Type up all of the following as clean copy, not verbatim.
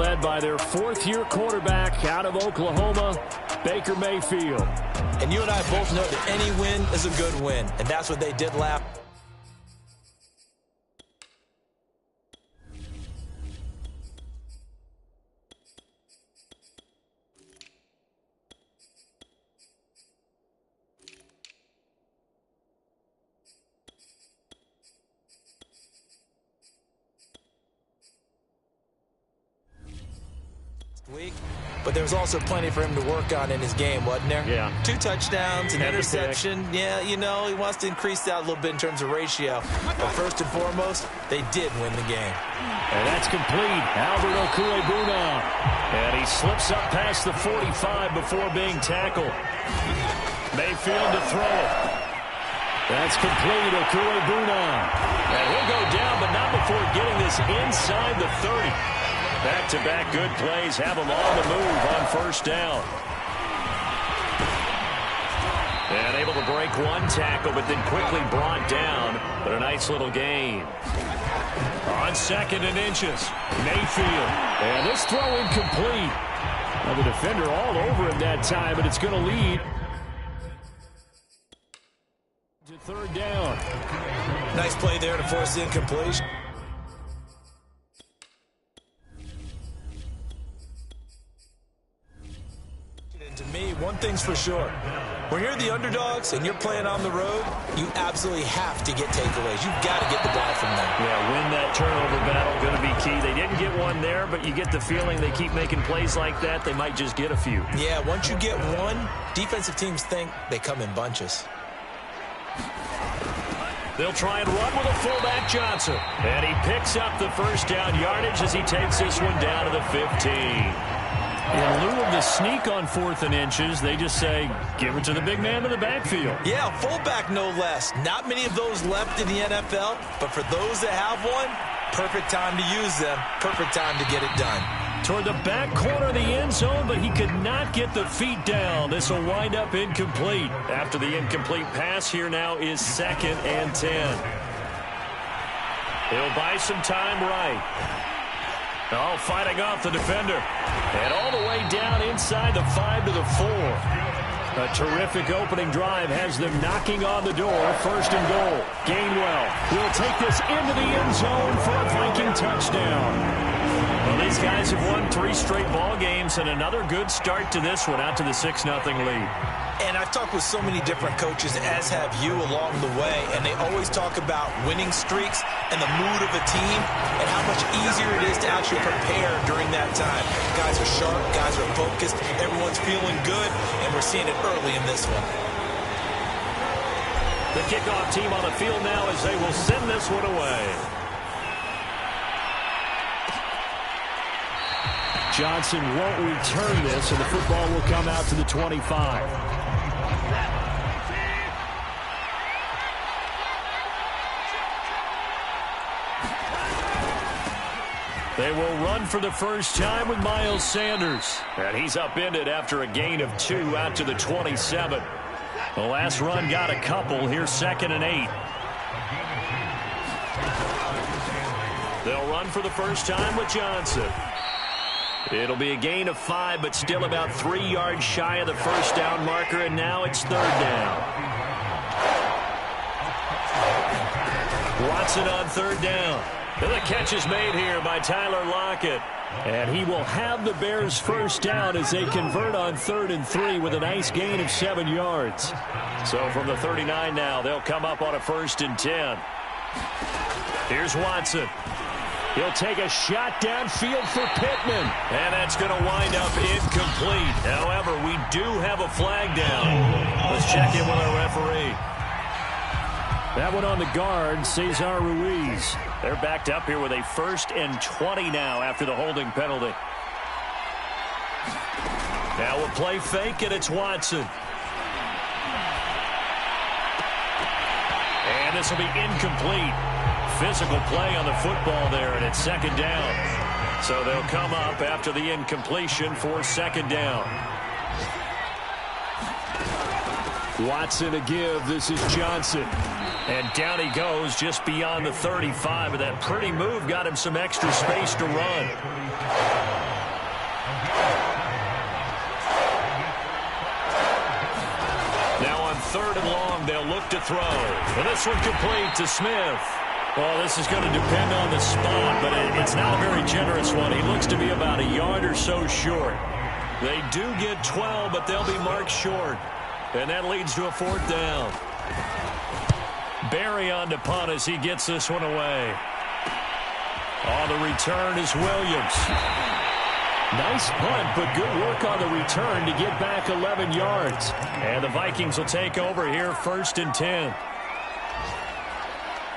led by their fourth-year quarterback out of Oklahoma, Baker Mayfield. And you and I both know that any win is a good win, and that's what they did last. Week, but there was also plenty for him to work on in his game, wasn't there? Yeah. 2 touchdowns, an interception. Yeah, you know, he wants to increase that a little bit in terms of ratio. But first and foremost, they did win the game. And that's complete. Albert Okwuegbunam. And he slips up past the 45 before being tackled. Mayfield to throw it. That's complete. Okwuegbunam. And he'll go down, but not before getting this inside the 30. Back-to-back good plays have him on the move on first down. And able to break one tackle, but then quickly brought down. But a nice little gain. On 2nd and inches, Mayfield. And this throw incomplete. Now the defender all over him that time, but it's going to lead to 3rd down. Nice play there to force the incompletion. To me, one thing's for sure. When you're the underdogs and you're playing on the road, you absolutely have to get takeaways. You've got to get the ball from them. Yeah, win that turnover battle, going to be key. They didn't get one there, but you get the feeling they keep making plays like that, they might just get a few. Yeah, once you get one, defensive teams think they come in bunches. They'll try and run with a fullback, Johnson. And he picks up the first down yardage as he takes this one down to the 15. In lieu of the sneak on 4th and inches, they just say, give it to the big man in the backfield. Yeah, fullback no less. Not many of those left in the NFL, but for those that have one, perfect time to use them, perfect time to get it done. Toward the back corner of the end zone, but he could not get the feet down. This will wind up incomplete. After the incomplete pass, here now is 2nd and 10. He'll buy some time right. Oh, fighting off the defender. And all the way down inside the 5 to the 4. A terrific opening drive has them knocking on the door. 1st and goal. Gainwell will take this into the end zone for a Viking touchdown. Well, these guys have won 3 straight ball games and another good start to this one out to the 6-0 lead. And I've talked with so many different coaches, as have you, along the way, and they always talk about winning streaks and the mood of a team and how much easier it is to actually prepare during that time. Guys are sharp, guys are focused, everyone's feeling good, and we're seeing it early in this one. The kickoff team on the field now as they will send this one away. Johnson won't return this, and the football will come out to the 25. They will run for the first time with Miles Sanders. And he's upended after a gain of 2 out to the 27. The last run got a couple. Here's 2nd and 8. They'll run for the first time with Johnson. It'll be a gain of 5, but still about 3 yards shy of the first down marker, and now it's 3rd down. Watson on 3rd down. And the catch is made here by Tyler Lockett. And he will have the Bears first down as they convert on 3rd and 3 with a nice gain of 7 yards. So from the 39 now, they'll come up on a 1st and 10. Here's Watson. He'll take a shot downfield for Pittman. And that's going to wind up incomplete. However, we do have a flag down. Let's check in with our referee. That one on the guard, Cesar Ruiz. They're backed up here with a 1st and 20 now after the holding penalty. Now we'll play fake, and it's Watson. And this will be incomplete. Physical play on the football there, and it's 2nd down. So they'll come up after the incompletion for 2nd down. Watson a give. This is Johnson. And down he goes just beyond the 35. But that pretty move got him some extra space to run. they'll look to throw. And this one complete to Smith. Well, this is going to depend on the spot, but it's not a very generous one. He looks to be about a yard or so short. They do get 12, but they'll be marked short. And that leads to a 4th down. Barry on to punt as he gets this one away. On the return is Williams. Nice punt, but good work on the return to get back 11 yards. And the Vikings will take over here 1st and 10.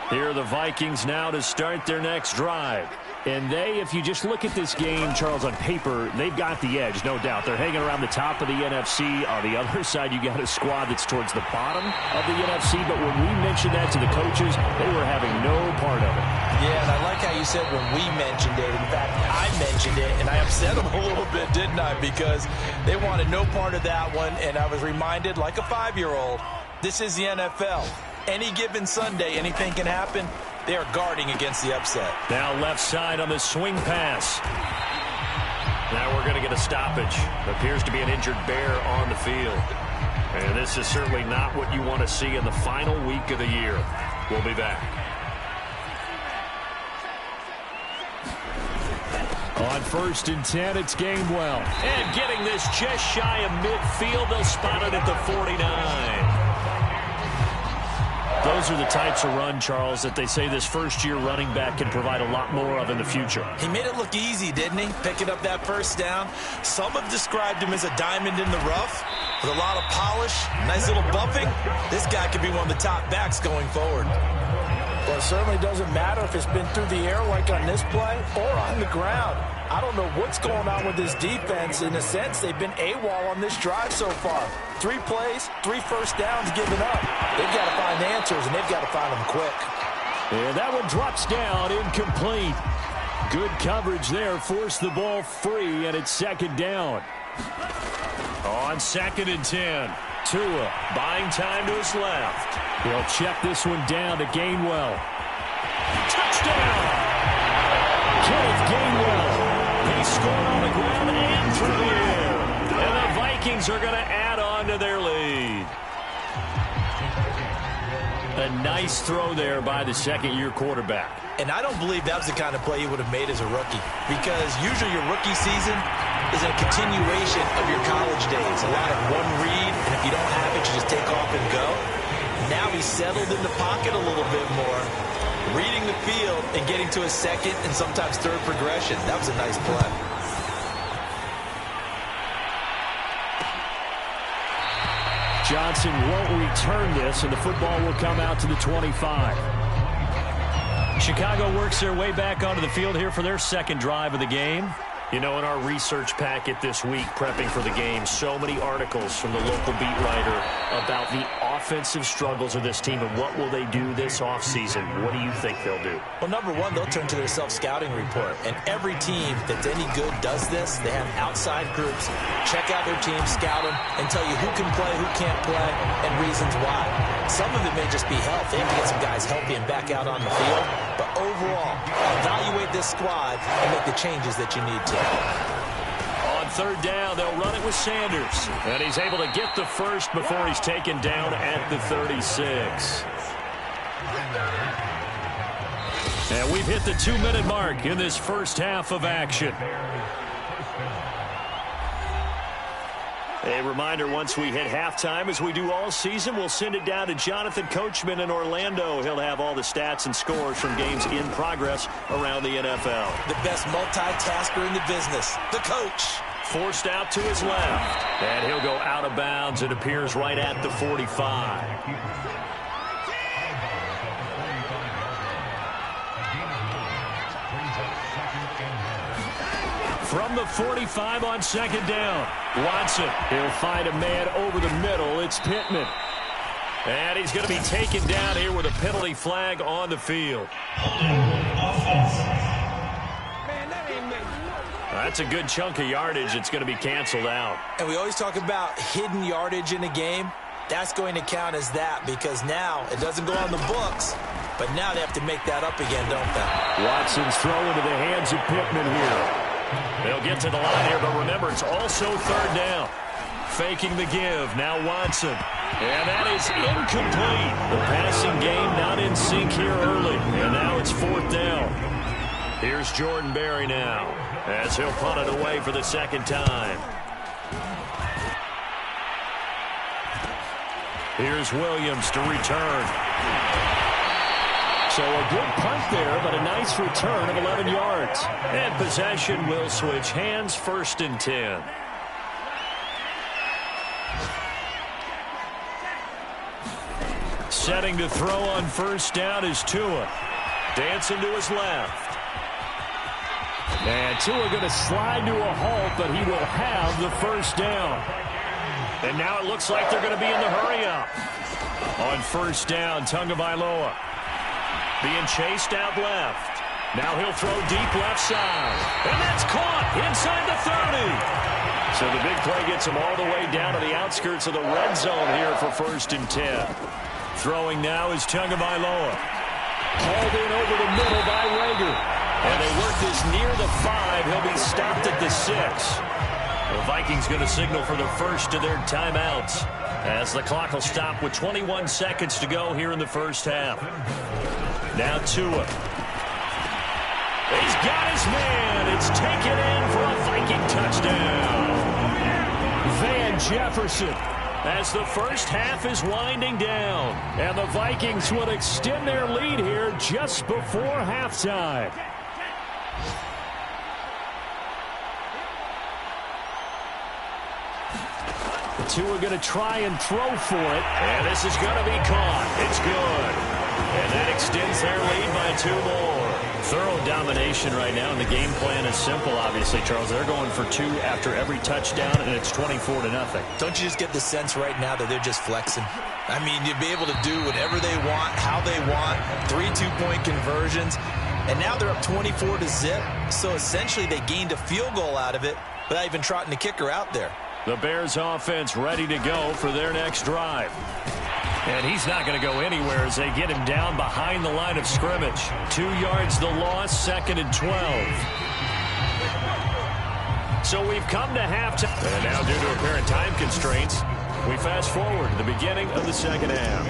Here are the Vikings now to start their next drive. And they, if you just look at this game, Charles, on paper, they've got the edge, no doubt. They're hanging around the top of the NFC. On the other side, you got a squad that's towards the bottom of the NFC. But when we mentioned that to the coaches, they were having no part of it. Yeah, and I like how you said when we mentioned it. In fact, I mentioned it, and I upset them a little bit, didn't I? Because they wanted no part of that one, and I was reminded, like a 5-year-old, this is the NFL. Any given Sunday, anything can happen. They are guarding against the upset. Now left side on the swing pass. Now we're going to get a stoppage. Appears to be an injured Bear on the field. And this is certainly not what you want to see in the final week of the year. We'll be back. On 1st and 10, it's Gainwell. And getting this just shy of midfield. They'll spot it at the 49. Those are the types of run, Charles, that they say this first-year running back can provide a lot more of in the future. He made it look easy, didn't he? Picking up that 1st down. Some have described him as a diamond in the rough with a lot of polish, nice little bumping. This guy could be one of the top backs going forward. Well, it certainly doesn't matter if it's been through the air like on this play or on the ground. I don't know what's going on with this defense. In a sense, they've been AWOL on this drive so far. 3 plays, 3 first downs given up. They've got to find answers, and they've got to find them quick. And that one drops down, incomplete. Good coverage there, forced the ball free, and it's 2nd down. On 2nd and 10, Tua buying time to his left. He'll check this one down to Gainwell. Touchdown! Kenneth Gainwell. He scored on the ground and through the air. And the Vikings are going to add on to their lead. A nice throw there by the 2nd-year quarterback. And I don't believe that was the kind of play he would have made as a rookie. Because usually your rookie season is a continuation of your college days. A lot of one read, and if you don't have it, you just take off and go. Now he's settled in the pocket a little bit more, reading the field and getting to a 2nd and sometimes 3rd progression. That was a nice play. Johnson won't return this, and the football will come out to the 25. Chicago works their way back onto the field here for their 2nd drive of the game. You know, in our research packet this week, prepping for the game, so many articles from the local beat writer about the offensive struggles of this team and what will they do this offseason. What do you think they'll do? Well, number one, they'll turn to their self-scouting report. And every team that's any good does this. They have outside groups, check out their team, scout them, and tell you who can play, who can't play, and reasons why. Some of it may just be health. They have to get some guys healthy and back out on the field. But overall, evaluate this squad and make the changes that you need to. On 3rd down, they'll run it with Sanders. And he's able to get the first before he's taken down at the 36. And we've hit the 2-minute mark in this first half of action. A reminder, once we hit halftime, as we do all season, we'll send it down to Jonathan Coachman in Orlando. He'll have all the stats and scores from games in progress around the NFL. The best multitasker in the business, the coach. Forced out to his left. And he'll go out of bounds. It appears right at the 45. From the 45 on 2nd down. Watson, he'll find a man over the middle. It's Pittman. And he's going to be taken down here with a penalty flag on the field. That's a good chunk of yardage. It's going to be canceled out. And we always talk about hidden yardage in a game. That's going to count as that because now it doesn't go on the books, but now they have to make that up again, don't they? Watson's throw into the hands of Pittman here. They'll get to the line here, but remember, it's also 3rd down. faking the give. Now Watson. And that is incomplete. The passing game not in sync here early. And now it's 4th down. Here's Jordan Berry now as he'll punt it away for the second time. Here's Williams to return. So a good punt there, but a nice return of 11 yards. And possession will switch hands, 1st and 10. Setting to throw on 1st down is Tua. Dancing to his left. And Tua going to slide to a halt, but he will have the 1st down. And now it looks like they're going to be in the hurry-up. On 1st down, Tagovailoa being chased out left. Now he'll throw deep left side. And that's caught inside the 30. So the big play gets him all the way down to the outskirts of the red zone here for 1st and 10. Throwing now is Tagovailoa. Hauled in over the middle by Rager. And they work this near the 5. He'll be stopped at the 6. The Vikings going to signal for the first of their timeouts as the clock will stop with 21 seconds to go here in the first half. Now Tua. He's got his man. It's taken in for a Viking touchdown. Van Jefferson as the first half is winding down. And the Vikings would extend their lead here just before halftime. Tua going to try and throw for it. And this is going to be caught. It's good. And that extends their lead by 2 more. Thorough domination right now, and the game plan is simple, obviously, Charles. They're going for 2 after every touchdown, and it's 24-0. Don't you just get the sense right now that they're just flexing? I mean, you'd be able to do whatever they want, how they want, 3 2-point conversions. And now they're up 24-0. So essentially they gained a field goal out of it without even trotting the kicker out there. The Bears offense ready to go for their next drive. And he's not going to go anywhere as they get him down behind the line of scrimmage. 2 yards the loss, 2nd and 12. So we've come to halftime. And now due to apparent time constraints, we fast forward to the beginning of the second half.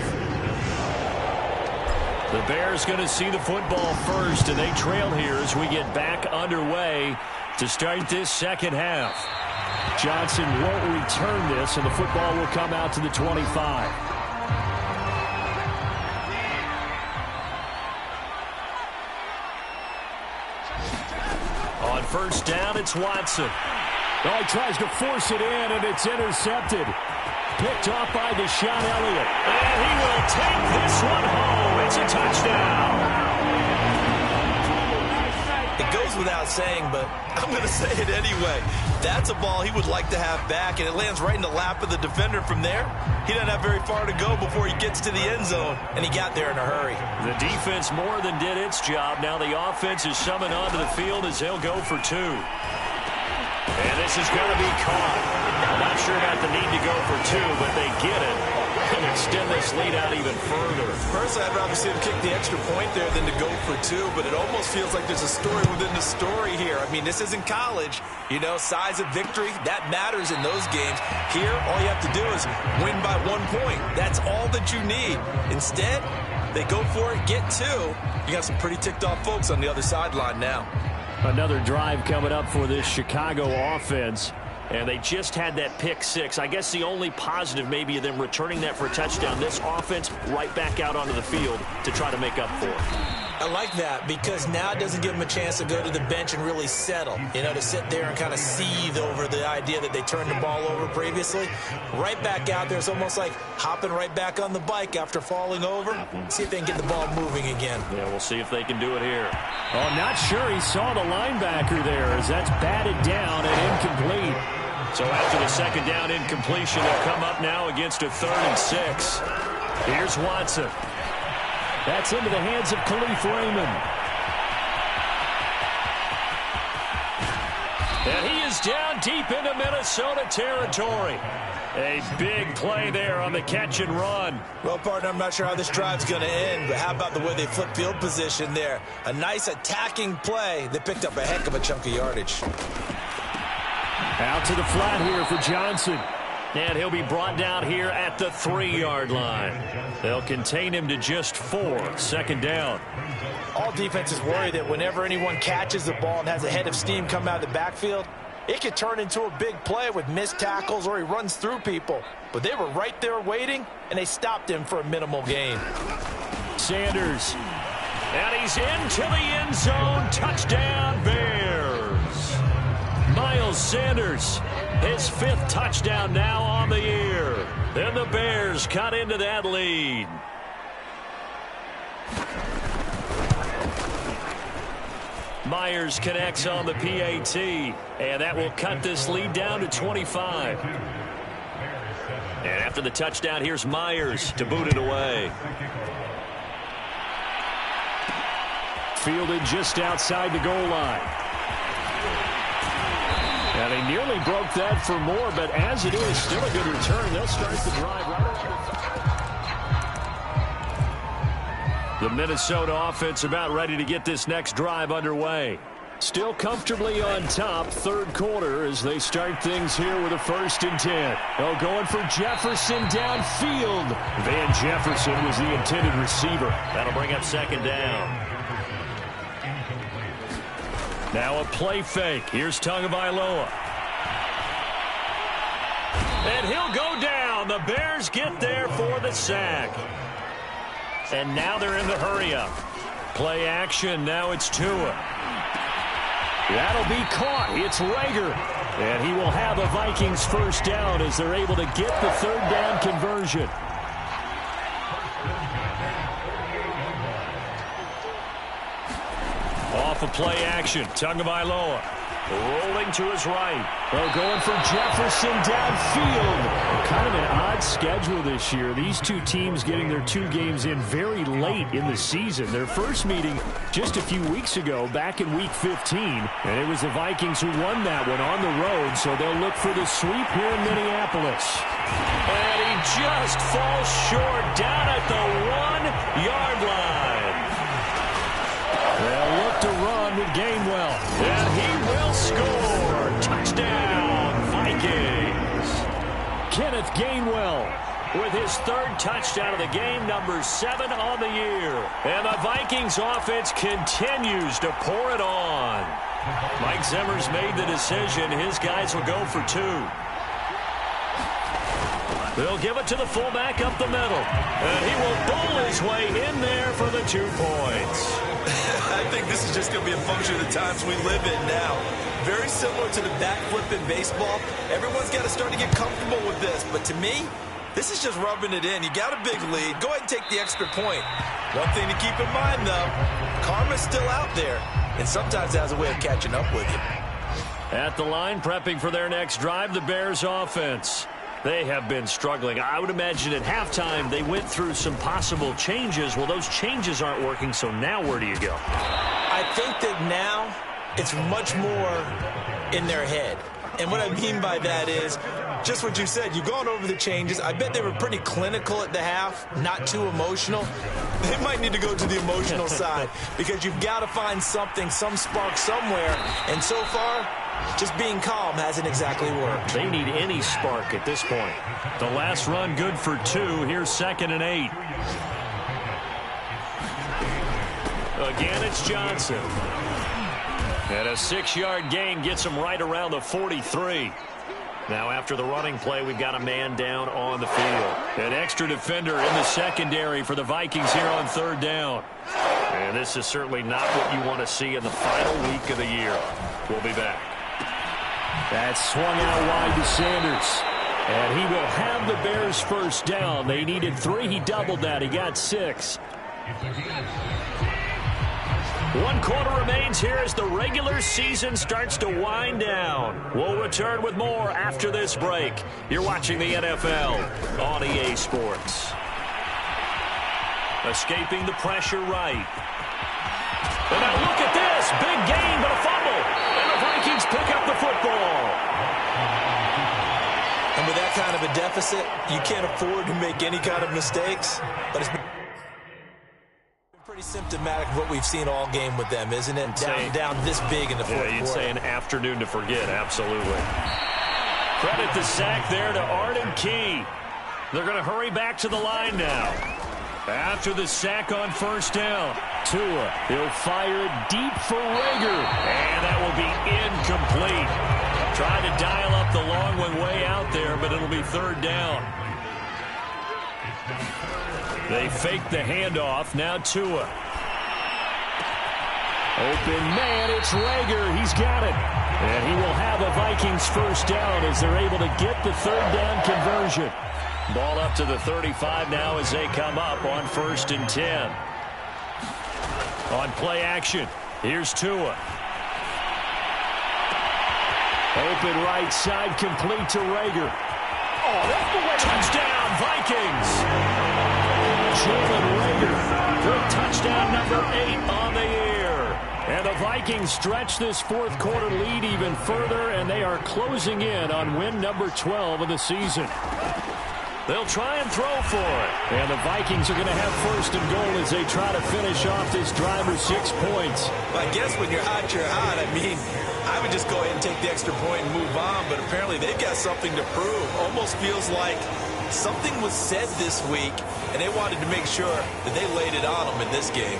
The Bears going to see the football first, and they trail here as we get back underway to start this second half. Johnson won't return this, and the football will come out to the 25. On 1st down, it's Watson. Oh, he tries to force it in, and it's intercepted. Picked off by Deshaun Elliott. And he will take this one home. It's a touchdown. It goes without saying, but I'm going to say it anyway. That's a ball he would like to have back, and it lands right in the lap of the defender from there. He doesn't have very far to go before he gets to the end zone, and he got there in a hurry. The defense more than did its job. Now the offense is summoned onto the field as they'll go for 2. And this is going to be caught. I'm not sure about the need to go for 2, but they get it and extend this lead out even further. Personally, I'd rather see him kick the extra point there than to go for 2, but it almost feels like there's a story within the story here. I mean, this isn't college. You know, size of victory, that matters in those games. Here, all you have to do is win by 1 point. That's all that you need. Instead, they go for it, get 2. You got some pretty ticked off folks on the other sideline now. Another drive coming up for this Chicago offense. And they just had that pick 6. I guess the only positive maybe of them returning that for a touchdown. This offense right back out onto the field to try to make up for it. I like that because now it doesn't give them a chance to go to the bench and really settle. You know, to sit there and kind of seethe over the idea that they turned the ball over previously. Right back out there. It's almost like hopping right back on the bike after falling over. See if they can get the ball moving again. Yeah, we'll see if they can do it here. Oh, not sure he saw the linebacker there as that's batted down and incomplete. So after the second down incompletion, they'll come up now against a 3rd and 6. Here's Watson. That's into the hands of Khalif Raymond. And he is down deep into Minnesota territory. A big play there on the catch and run. Well, partner, I'm not sure how this drive's going to end, but how about the way they flip field position there? A nice attacking play. They picked up a heck of a chunk of yardage. Out to the flat here for Johnson. And he'll be brought down here at the 3-yard line. They'll contain him to just 4. Second down. All defenses worry that whenever anyone catches the ball and has a head of steam come out of the backfield, it could turn into a big play with missed tackles or he runs through people. But they were right there waiting, and they stopped him for a minimal gain. Sanders. And he's into the end zone. Touchdown, Bears. Miles Sanders, his 5th touchdown now on the year. Then the Bears cut into that lead. Myers connects on the PAT, and that will cut this lead down to 25. And after the touchdown, here's Myers to boot it away. Fielded just outside the goal line. And they nearly broke that for more, but as it is, still a good return. They'll start the drive right around the Minnesota offense about ready to get this next drive underway. Still comfortably on top, 3rd quarter, as they start things here with a 1st and 10. Oh, going for Jefferson downfield. Van Jefferson was the intended receiver. That'll bring up 2nd down. Now a play fake. Here's Tagovailoa. And he'll go down. The Bears get there for the sack. And now they're in the hurry-up. Play action. Now it's Tua. That'll be caught. It's Rager. And he will have a Vikings 1st down as they're able to get the 3rd down conversion. Off a play action. Tagovailoa rolling to his right. Oh, going for Jefferson downfield. Kind of an odd schedule this year. These two teams getting their 2 games in very late in the season. Their first meeting just a few weeks ago, back in Week 15. And it was the Vikings who won that one on the road, so they'll look for the sweep here in Minneapolis. And he just falls short down at the 1-yard line. They'll look to run with Gainwell. And he will score. Touchdown, Vikings. Kenneth Gainwell with his 3rd touchdown of the game, number 7 on the year. And the Vikings offense continues to pour it on. Mike Zimmer's made the decision. His guys will go for 2. They'll give it to the fullback up the middle. And he will bowl his way in there for the 2 points. I think this is just going to be a function of the times we live in now. Very similar to the backflip in baseball. Everyone's got to start to get comfortable with this. But to me, this is just rubbing it in. You got a big lead. Go ahead and take the extra point. One thing to keep in mind, though, karma's still out there. And sometimes it has a way of catching up with you. At the line, prepping for their next drive, the Bears offense. They have been struggling. I would imagine at halftime they went through some possible changes. Well, those changes aren't working, so now where do you go? I think that now it's much more in their head. And what I mean by that is just what you said. You've gone over the changes. I bet they were pretty clinical at the half, not too emotional. They might need to go to the emotional side because you've got to find something, some spark somewhere. And so far, just being calm hasn't exactly worked. They need any spark at this point. The last run good for 2. Here's 2nd and 8. Again, it's Johnson. And a 6-yard gain gets him right around the 43. Now after the running play, we've got a man down on the field. An extra defender in the secondary for the Vikings here on 3rd down. And this is certainly not what you want to see in the final week of the year. We'll be back. That swung out wide to Sanders. And he will have the Bears 1st down. They needed 3. He doubled that. He got 6. 1 quarter remains here as the regular season starts to wind down. We'll return with more after this break. You're watching the NFL on EA Sports. Escaping the pressure right. And now look at this. Big gain, but a fumble. And the Vikings pick up the football. And with that kind of a deficit, you can't afford to make any kind of mistakes. But it's been pretty symptomatic of what we've seen all game with them, isn't it? Down this big in the fourth quarter. You'd say an afternoon to forget, absolutely. Credit the sack there to Arden Key. They're going to hurry back to the line now. After the sack on first down, Tua, he'll fire it deep for Rager. And that will be incomplete. Tried to dial up the long one way out there, but it'll be third down. They fake the handoff. Now Tua. Open man, it's Rager. He's got it. And he will have a Vikings first down as they're able to get the third down conversion. Ball up to the 35 now as they come up on 1st and 10. On play action, here's Tua. Open right side, complete to Rager. Oh, that's the way. Touchdown, Vikings! Jalen Rager for touchdown number 8 on the year. And the Vikings stretch this fourth quarter lead even further, and they are closing in on win number 12 of the season. They'll try and throw for it. And the Vikings are going to have 1st and goal as they try to finish off this drive with 6 points. Well, I guess when you're hot, you're hot. I mean, I would just go ahead and take the extra point and move on, but apparently they've got something to prove. Almost feels like something was said this week, and they wanted to make sure that they laid it on them in this game.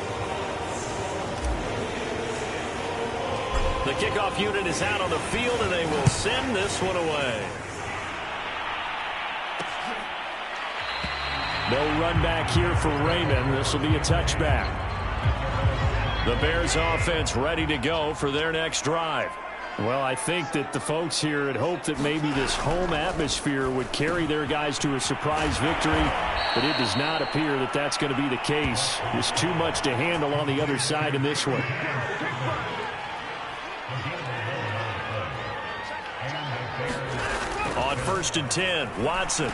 The kickoff unit is out on the field, and they will send this one away. No run back here for Raymond. This will be a touchback. The Bears offense ready to go for their next drive. Well, I think that the folks here had hoped that maybe this home atmosphere would carry their guys to a surprise victory, but it does not appear that that's going to be the case. There's too much to handle on the other side in this one. On 1st and 10, Watson.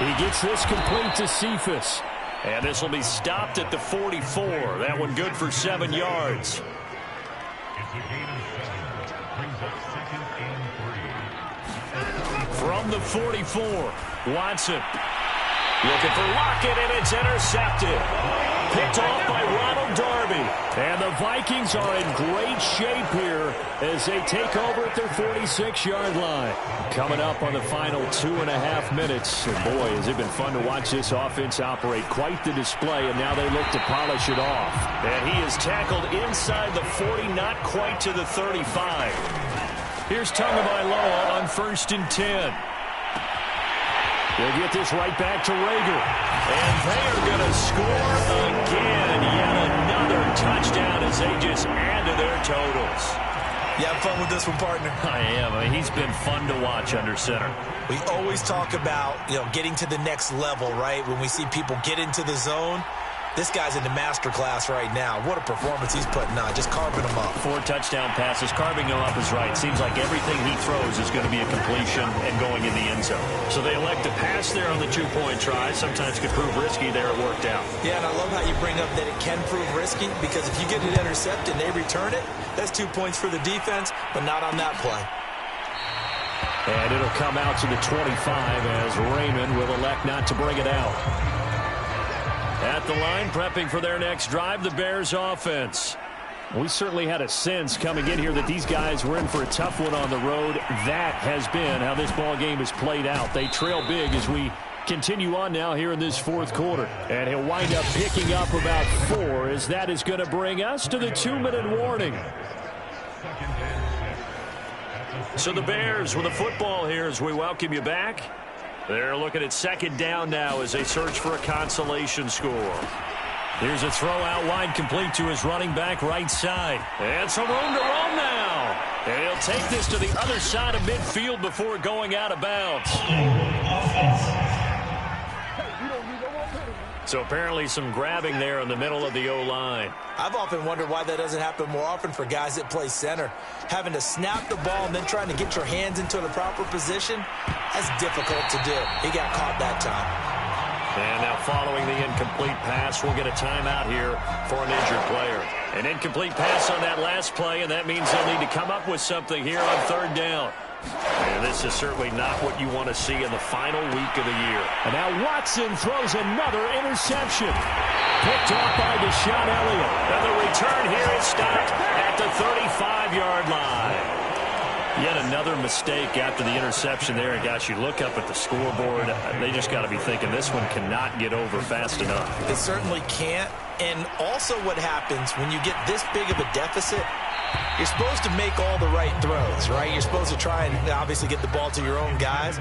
He gets this complete to Cephas. And this will be stopped at the 44. That one good for 7 yards. From the 44, Watson. Looking for Lockett, and it's intercepted. Picked off by Ronald Darby. And the Vikings are in great shape here as they take over at their 46-yard line. Coming up on the final 2.5 minutes. And boy, has it been fun to watch this offense operate. Quite the display, and now they look to polish it off. And he is tackled inside the 40, not quite to the 35. Here's Tagovailoa on 1st and 10. They'll get this right back to Rager. And they are going to score again. Yet another touchdown as they just add to their totals. You have fun with this one, partner? I am. I mean, he's been fun to watch under center. We always talk about, getting to the next level, right? When we see people get into the zone. This guy's in the master class right now. What a performance he's putting on, just carving them up. 4 touchdown passes. Carving them up is right. Seems like everything he throws is going to be a completion and going in the end zone. So they elect to pass there on the 2-point try. Sometimes could prove risky. There it worked out. Yeah, and I love how you bring up that it can prove risky, because if you get it intercepted and they return it, that's 2 points for the defense, but not on that play. And it'll come out to the 25 as Raymond will elect not to bring it out. At the line, prepping for their next drive, the Bears offense. We certainly had a sense coming in here that these guys were in for a tough one on the road. That has been how this ball game has played out. They trail big as we continue on now here in this fourth quarter. And he'll wind up picking up about 4 as that is going to bring us to the 2-minute warning. So the Bears with the football here as we welcome you back. They're looking at 2nd down now as they search for a consolation score. Here's a throw out wide, complete to his running back right side. And some room to roam now. And he'll take this to the other side of midfield before going out of bounds. So apparently some grabbing there in the middle of the O-line. I've often wondered why that doesn't happen more often for guys that play center. Having to snap the ball and then trying to get your hands into the proper position, that's difficult to do. He got caught that time. And now following the incomplete pass, we'll get a timeout here for an injured player. An incomplete pass on that last play, and that means they'll need to come up with something here on 3rd down. And this is certainly not what you want to see in the final week of the year. And now Watson throws another interception. Picked off by Deshaun Elliott. And the return here is stopped at the 35-yard line. Yet another mistake after the interception there. And gosh, you look up at the scoreboard, they just got to be thinking this one cannot get over fast enough. It certainly can't. And also what happens when you get this big of a deficit, you're supposed to make all the right throws, right? You're supposed to try and obviously get the ball to your own guys.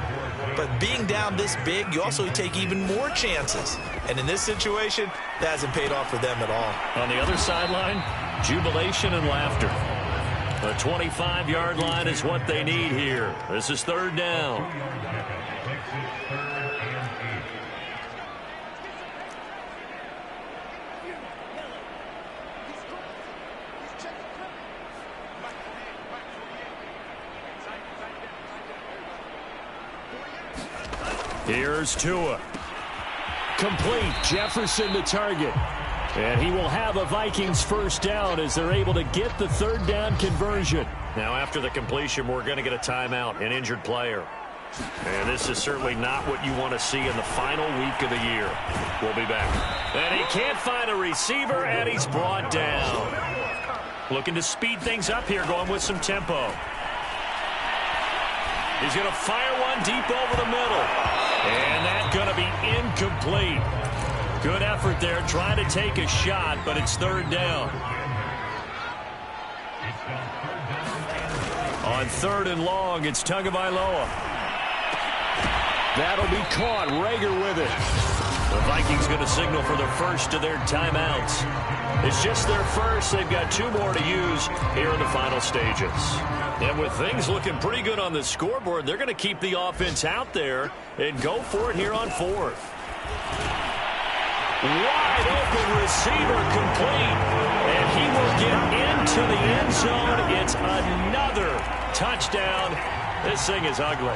But being down this big, you also take even more chances. And in this situation, that hasn't paid off for them at all. On the other sideline, jubilation and laughter. The 25-yard line is what they need here. This is third down. Here's Tua. Complete. Jefferson the target. And he will have a Vikings first down as they're able to get the third down conversion. Now after the completion, we're going to get a timeout, an injured player. And this is certainly not what you want to see in the final week of the year. We'll be back. And he can't find a receiver, and he's brought down. Looking to speed things up here, going with some tempo. He's going to fire one deep over the middle. And that's going to be incomplete. Good effort there, trying to take a shot, but it's third down. On third and long, it's Tagovailoa. That'll be caught. Rager with it. The Vikings going to signal for the first of their timeouts. It's just their first. They've got two more to use here in the final stages. And with things looking pretty good on the scoreboard, they're going to keep the offense out there and go for it here on fourth. Wide open receiver complete. And he will get into the end zone. It's another touchdown. This thing is ugly.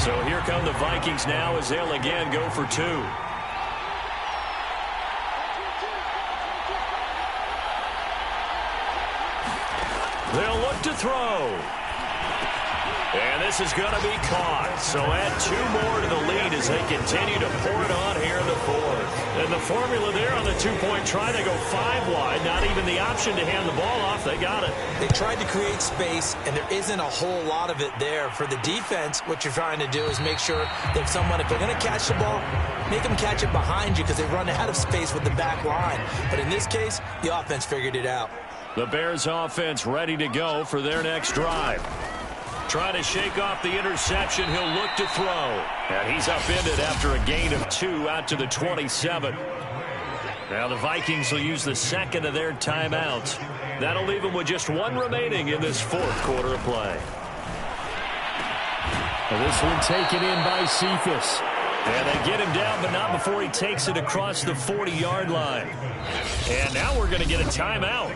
So here come the Vikings now as they'll again go for two. They'll look to throw. And this is going to be caught. So add two more to the lead as they continue to pour it on here in the fourth. And the formula there on the two-point try, they go five wide. Not even the option to hand the ball off. They got it. They tried to create space, and there isn't a whole lot of it there. For the defense, what you're trying to do is make sure that someone, if they're going to catch the ball, make them catch it behind you because they run out of space with the back line. But in this case, the offense figured it out. The Bears offense ready to go for their next drive. Trying to shake off the interception. He'll look to throw. And he's upended after a gain of 2 out to the 27. Now the Vikings will use the second of their timeouts. That'll leave them with just one remaining in this fourth quarter of play. And this one taken in by Cephas. And they get him down, but not before he takes it across the 40-yard line. And now we're going to get a timeout.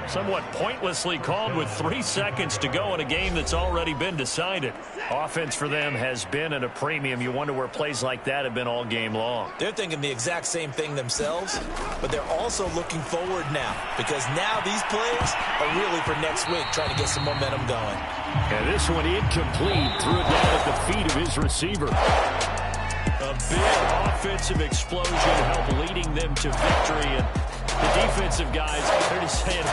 Somewhat pointlessly called with 3 seconds to go in a game that's already been decided. Offense for them has been at a premium. You wonder where plays like that have been all game long. They're thinking the exact same thing themselves, but they're also looking forward now because now these plays are really for next week, trying to get some momentum going. And this one incomplete. Threw it down at the feet of his receiver. A big offensive explosion helped leading them to victory. And the defensive guys, they're just saying,